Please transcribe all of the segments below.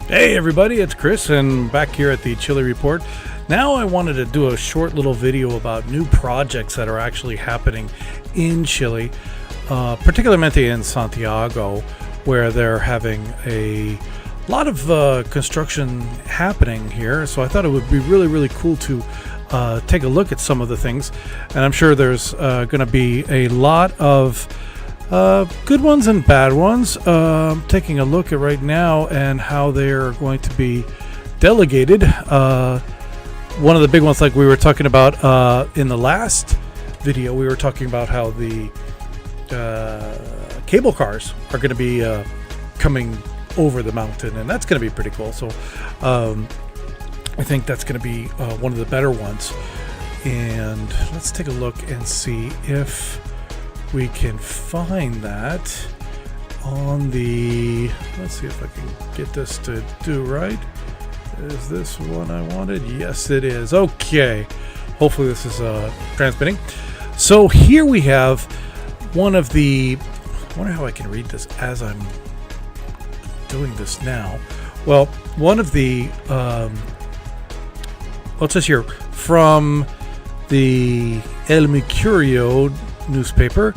Hey everybody, it's Chris and back here at the Chile Report. Now I wanted to do a short little video about new projects that are actually happening in Chile, particularly in Santiago, where they're having a lot of construction happening here. So I thought it would be really cool to take a look at some of the things, and I'm sure there's going to be a lot of good ones and bad ones. Taking a look at right now and how they're going to be delegated. One of the big ones, like we were talking about in the last video, we were talking about how the cable cars are going to be coming over the mountain, and that's going to be pretty cool. So I think that's going to be one of the better ones. And let's take a look and see if we can find that on the, let's see if I can get this to do right. Is this one I wanted? Yes, it is. Okay. Hopefully this is transmitting. So here we have one of the, I wonder how I can read this as I'm doing this now. Well, one of the, what's this here? From the El Mercurio newspaper: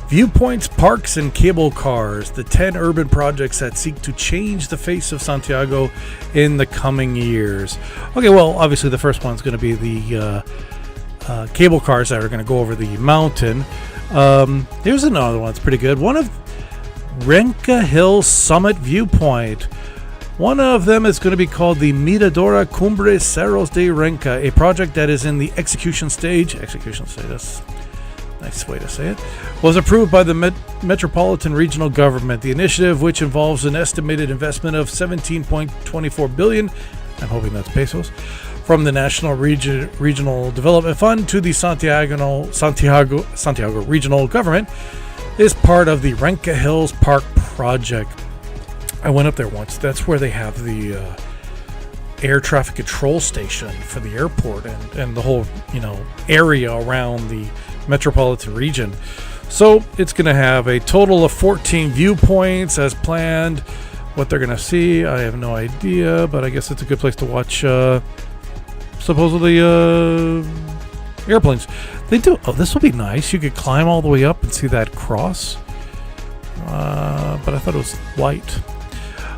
viewpoints, parks, and cable cars, the 10 urban projects that seek to change the face of Santiago in the coming years. Okay, well, obviously the first one's going to be the cable cars that are going to go over the mountain. Here's another one that's pretty good. One of Renca Hill Summit Viewpoint. One of them is going to be called the Miradora Cumbre Cerros de Renca, a project that is in the execution stage. That's nice way to say it. Was approved by the Metropolitan Regional Government. The initiative, which involves an estimated investment of 17.24 billion, I'm hoping that's pesos, from the National Regional Development Fund to the Santiago Regional Government, is part of the Renca Hills Park project. I went up there once. That's where they have the air traffic control station for the airport and the whole, area around the metropolitan region. So it's going to have a total of 14 viewpoints as planned. What they're going to see, I have no idea, but I guess it's a good place to watch supposedly airplanes. They do. Oh, this will be nice. You could climb all the way up and see that cross, but I thought it was white.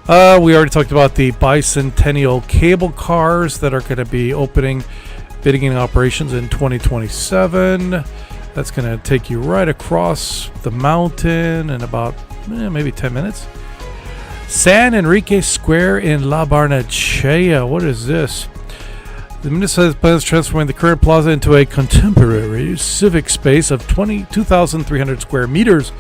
We already talked about the bicentennial cable cars that are going to be beginning operations in 2027. That's going to take you right across the mountain in about maybe 10 minutes. San Enrique Square in La Barnechea. What is this? The municipality plans transforming the current plaza into a contemporary civic space of 22,300 square meters.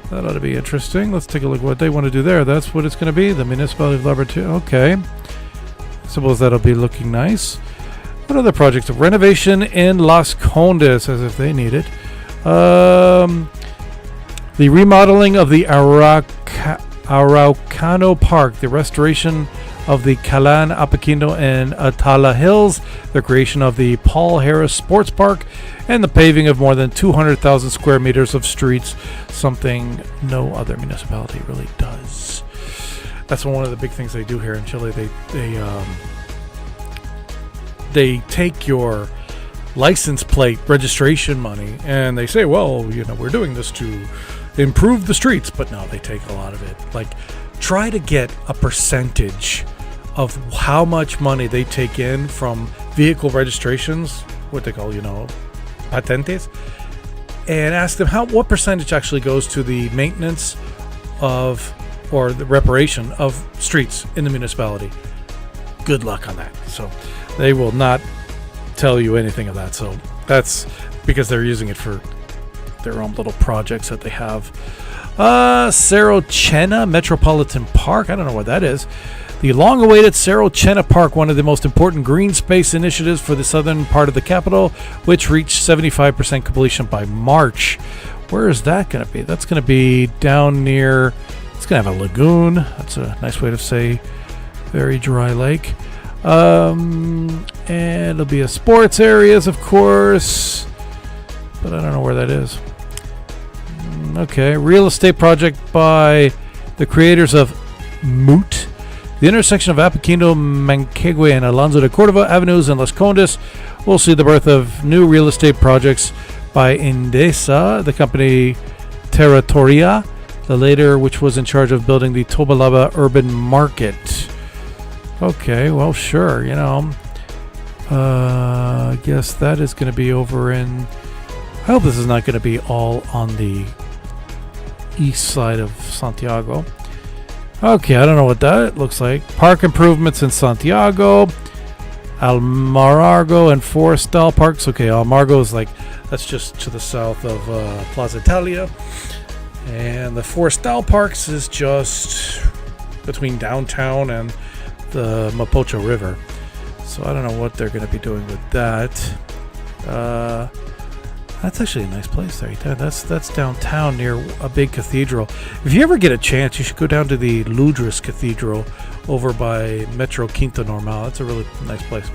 That ought to be interesting. Let's take a look at what they want to do there. That's what it's going to be. The municipality of La Barnechea. Okay. Suppose that'll be looking nice. What other projects? Renovation in Las Condes, as if they need it. The remodeling of the Araucano Park, the restoration of the Calan, Apoquindo, and Atala Hills, the creation of the Paul Harris Sports Park, and the paving of more than 200,000 square meters of streets, something no other municipality really does. That's one of the big things they do here in Chile. They take your license plate registration money and they say, well, we're doing this to improve the streets, but no, they take a lot of it. Like, try to get a percentage of how much money they take in from vehicle registrations, what they call, patentes, and ask them what percentage actually goes to the maintenance of, or the reparation of streets in the municipality. Good luck on that. So they will not tell you anything of that. So that's because they're using it for their own little projects that they have. Cerro Chena Metropolitan Park. I don't know what that is. The long-awaited Cerro Chena Park, one of the most important green space initiatives for the southern part of the capital, which reached 75% completion by March. Where is that going to be? That's going to be down near, it's going to have a lagoon. That's a nice way to say very dry lake. And it'll be a sports areas, of course, but I don't know where that is. Okay, real estate project by the creators of Moot The intersection of Apoquindo, Manquehue, and Alonso de Cordova Avenues in Las Condes will see the birth of new real estate projects by Endesa, the company Territoria, the later which was in charge of building the Tobalaba urban market. Okay, well, sure, I guess that is going to be over in... I hope this is not going to be all on the east side of Santiago. Okay, I don't know what that looks like. Park improvements in Santiago, Almargo and Forestal Parks. Okay, Almargo is that's just to the south of Plaza Italia. And the Forestal Parks is just between downtown and the Mapocho River. So I don't know what they're going to be doing with that. That's actually a nice place right there. That's downtown near a big cathedral. If you ever get a chance, you should go down to the Lourdes Cathedral over by Metro Quinta Normal. That's a really nice place.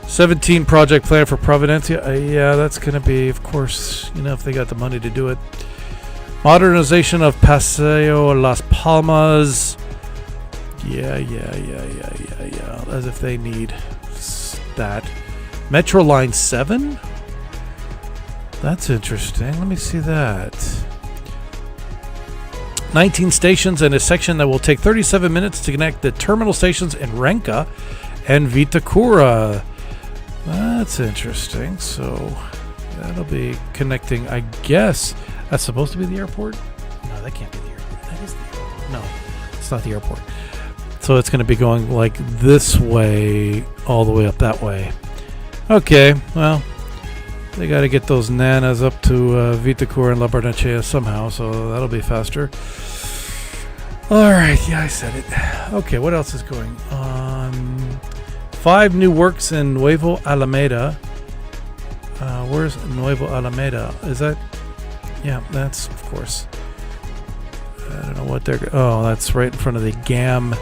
17 project plan for Providencia. Yeah, that's going to be, of course, if they got the money to do it. Modernization of Paseo Las Palmas. Yeah. As if they need that. Metro Line 7? That's interesting. Let me see that. 19 stations and a section that will take 37 minutes to connect the terminal stations in Renca and Vitacura. That's interesting. So that'll be connecting, I guess. That's supposed to be the airport? No, that can't be the airport. That is the airport. No, it's not the airport. So it's going to be going like this way all the way up that way. Okay, well, they got to get those nanas up to Vitacura and La Barnechea somehow, so that'll be faster. All right, yeah, I said it. Okay, what else is going on? 5 new works in Nuevo Alameda. Where's Nuevo Alameda? Is that? Yeah, that's, of course. I don't know what they're... Oh, that's right in front of the GAM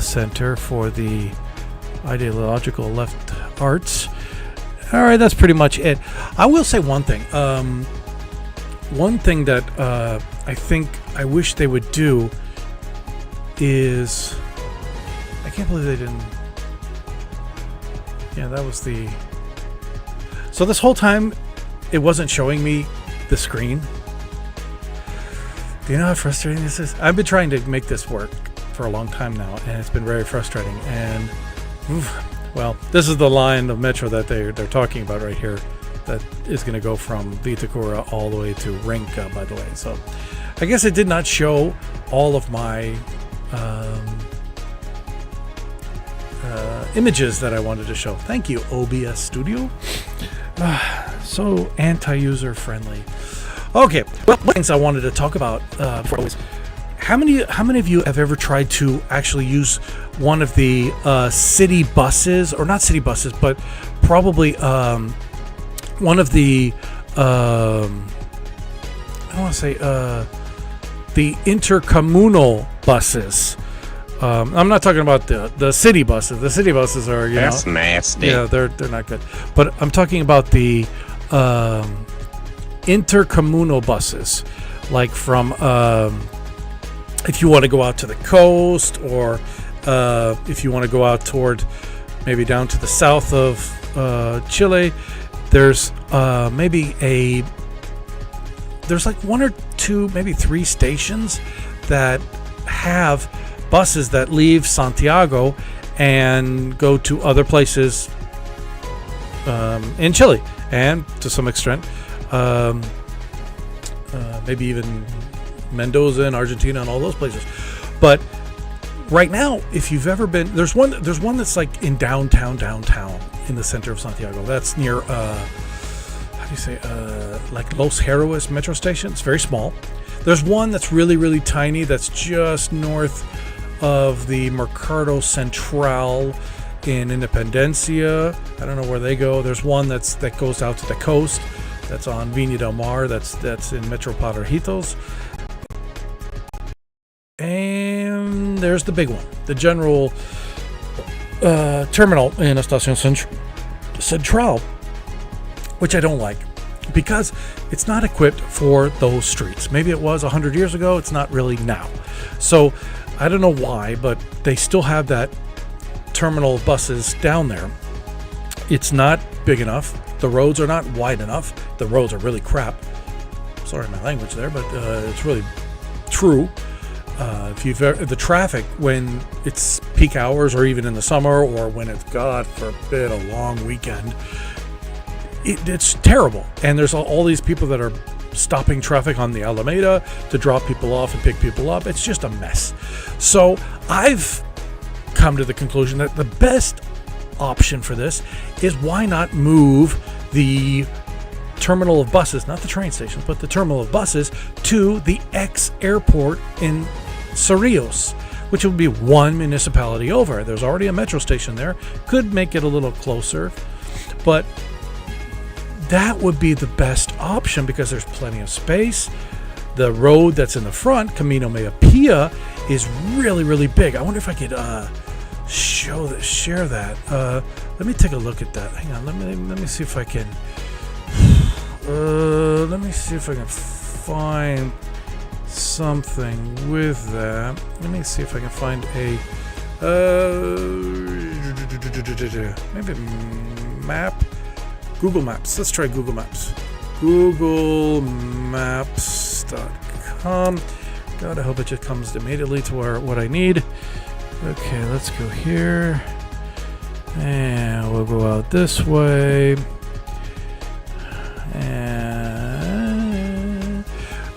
Center for the Ideological Left Arts. All right, that's pretty much it. I will say one thing. One thing that I wish they would do is... I can't believe they didn't... Yeah, that was the... So this whole time, it wasn't showing me the screen. Do you know how frustrating this is? I've been trying to make this work for a long time now, and it's been very frustrating. And... well, this is the line of metro that they're talking about right here that is going to go from Vitacura all the way to Renca, by the way. So I guess it did not show all of my images that I wanted to show. Thank you, OBS Studio. So anti-user friendly. Okay, well, things I wanted to talk about before always. How many of you have ever tried to actually use one of the city buses, or not city buses, but probably one of the I want to say the intercommunal buses? I'm not talking about the city buses. The city buses are that's nasty. Yeah, they're not good. But I'm talking about the intercommunal buses, like from. If you want to go out to the coast, or if you want to go out toward maybe down to the south of Chile, there's there's like 1 or 2, maybe 3 stations that have buses that leave Santiago and go to other places in Chile, and to some extent maybe even Mendoza and Argentina and all those places. But right now, if you've ever been, there's one that's like in downtown in the center of Santiago. That's near how do you say like Los Héroes metro station. It's very small. There's one that's really tiny that's just north of the Mercado Central in Independencia. I don't know where they go. There's one that goes out to the coast. That's on Viña del Mar. That's in Metro Padrejitos. And there's the big one, the general terminal in Estación Central, which I don't like because it's not equipped for those streets. Maybe it was 100 years ago. It's not really now. So I don't know why, but they still have that terminal of buses down there. It's not big enough. The roads are not wide enough. The roads are really crap. Sorry my language there, but it's really true. If you've the traffic when it's peak hours, or even in the summer, or when it's, God forbid, a long weekend, it's terrible. And there's all these people that are stopping traffic on the Alameda to drop people off and pick people up. It's just a mess. So I've come to the conclusion that the best option for this is, why not move the terminal of buses, not the train stations, but the terminal of buses, to the ex-airport in Cerrillos, which would be one municipality over. There's already a metro station there. Could make it a little closer, but that would be the best option because there's plenty of space. The road that's in the front, Camino Mea Pia, is really, really big. I wonder if I could share that. Let me take a look at that. Hang on. Let me see if I can. Let me see if I can find something with that. Let me see if I can find a maybe map. Google Maps. Let's try Google Maps. googlemaps.com. God, I hope it just comes immediately to what I need. Okay, let's go here. And we'll go out this way. And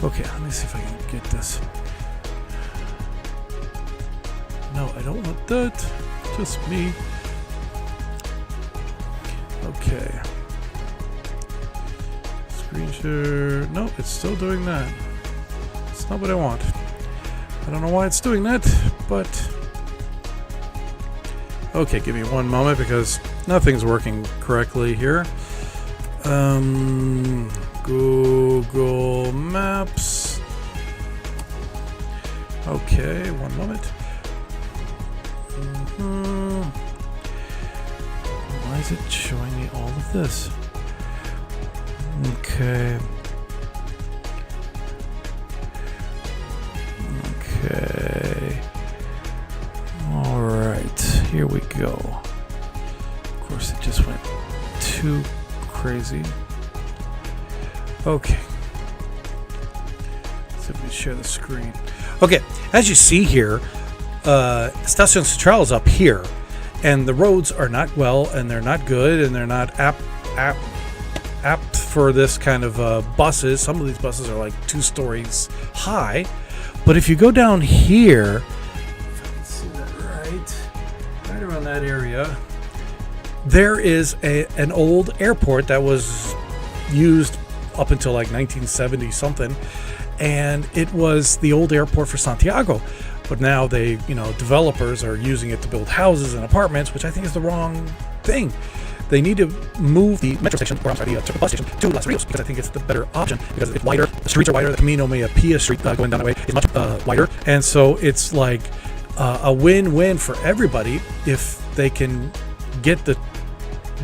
okay, let me see if I can get this. No, I don't want that. Just me. Okay. Screen share. No, it's still doing that. It's not what I want. I don't know why it's doing that, but okay, give me one moment because nothing's working correctly here. Google Maps. Okay, one moment. Why is it showing me all of this? Okay. All right, here we go. Of course, it just went too crazy. Okay. Let's see if we can share the screen. Okay, as you see here, Estación Central is up here, and the roads are not well, and they're not good, and they're not apt for this kind of buses. Some of these buses are like 2 stories high, but if you go down here, if I can see that right around that area, there is an old airport that was used up until like 1970 something, and it was the old airport for Santiago. But now developers are using it to build houses and apartments, which I think is the wrong thing. They need to move the metro station, or I'm sorry, the bus station, to Las Rios, because I think it's the better option, because it's wider, the streets are wider, the Camino Mea Pia street going down that way is much wider, and so it's like a win-win for everybody if they can get the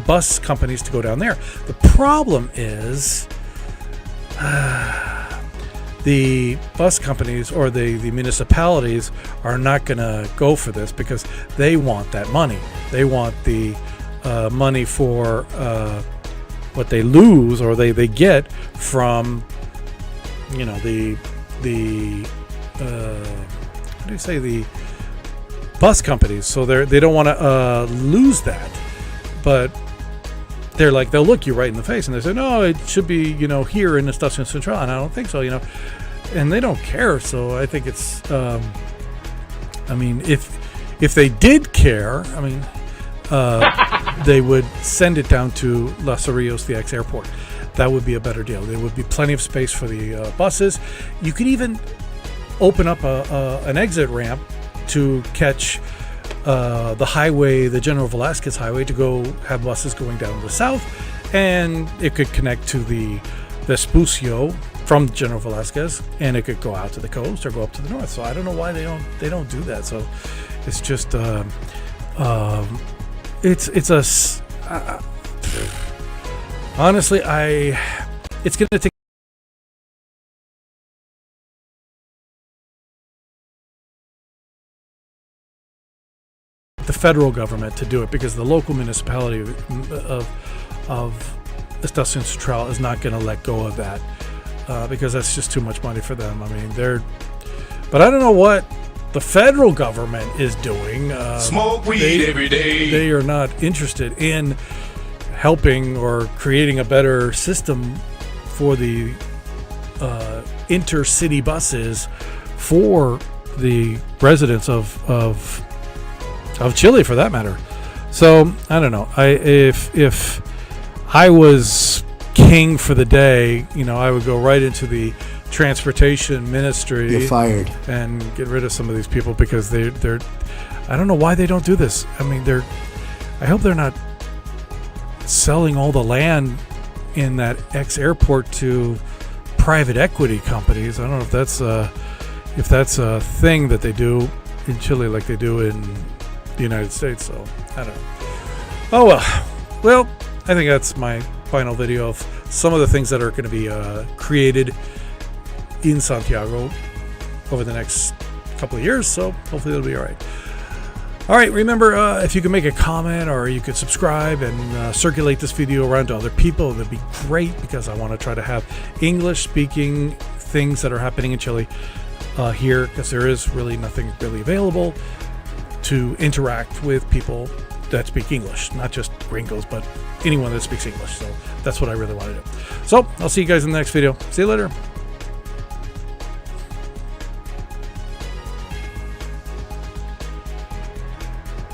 bus companies to go down there. The problem is the bus companies or the municipalities are not going to go for this because they want that money. They want the money for what they lose or they get from the how do you say, the bus companies. So they don't want to lose that, but they're like, they'll look you right in the face and they say, no, it should be, here in the Estación Central. And I don't think so, and they don't care. So I think it's, if they did care, they would send it down to Los Cerrillos, the ex-airport. That would be a better deal. There would be plenty of space for the buses. You could even open up an exit ramp to catch the highway, the General Velasquez highway, to go have buses going down to the south, and it could connect to the Vespucio from General Velasquez, and it could go out to the coast or go up to the north. So I don't know why they don't do that. So it's just honestly, it's going to take the federal government to do it, because the local municipality of Estación Central is not going to let go of that, because that's just too much money for them. I mean, but I don't know what the federal government is doing. Smoke weed every day. They are not interested in helping or creating a better system for the intercity buses for the residents of Chile, for that matter. So I don't know. If I was king for the day, I would go right into the transportation ministry. You're fired. And get rid of some of these people, because they're I don't know why they don't do this. I mean, I hope they're not selling all the land in that ex-airport to private equity companies. I don't know if that's a thing that they do in Chile like they do in the United States. So I don't know. Oh well, I think that's my final video of some of the things that are going to be created in Santiago over the next couple of years. So hopefully it'll be all right. All right, remember, if you can make a comment or you could subscribe and circulate this video around to other people, that'd be great, because I want to try to have English-speaking things that are happening in Chile here, because there is really nothing really available to interact with people that speak English, not just gringos, but anyone that speaks English. So that's what I really want to do. So I'll see you guys in the next video. See you later.